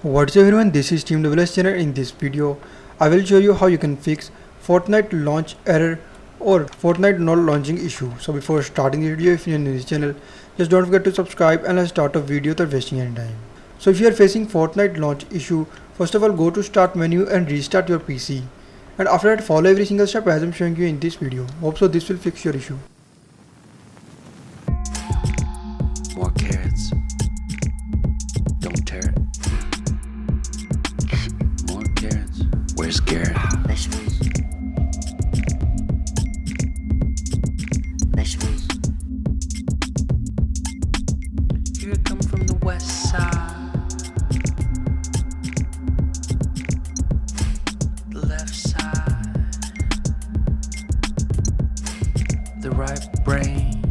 What's up everyone, this is Team WS channel. In this video, I will show you how you can fix Fortnite launch error or Fortnite not launching issue. So before starting the video, if you're new to this channel, just don't forget to subscribe and let's start a video without wasting any time. So if you are facing Fortnite launch issue, first of all go to start menu and restart your PC. And after that follow every single step as I'm showing you in this video. Hope so this will fix your issue. More carrots. Don't tear it. More carrots. Where's Garrett? Vegetables. Vegetables. Here I come from the west side. The left side. The right brain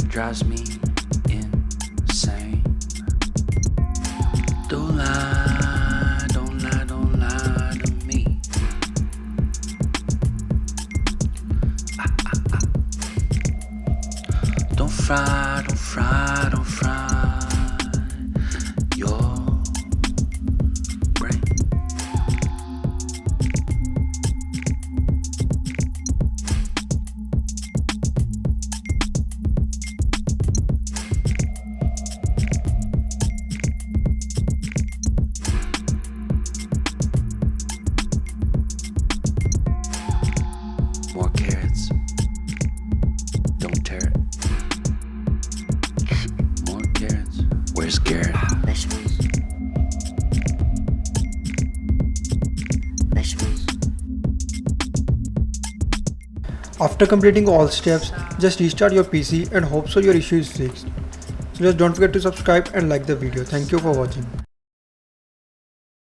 drives me insane. Don't lie, don't lie, don't lie to me. Don't fry, don't fry, don't fry your brain. More carrots. Don't tear it. More carrots. Where's Garrett? Vegetables. Vegetables. After completing all steps, just restart your PC and hope so your issue is fixed. So just don't forget to subscribe and like the video. Thank you for watching.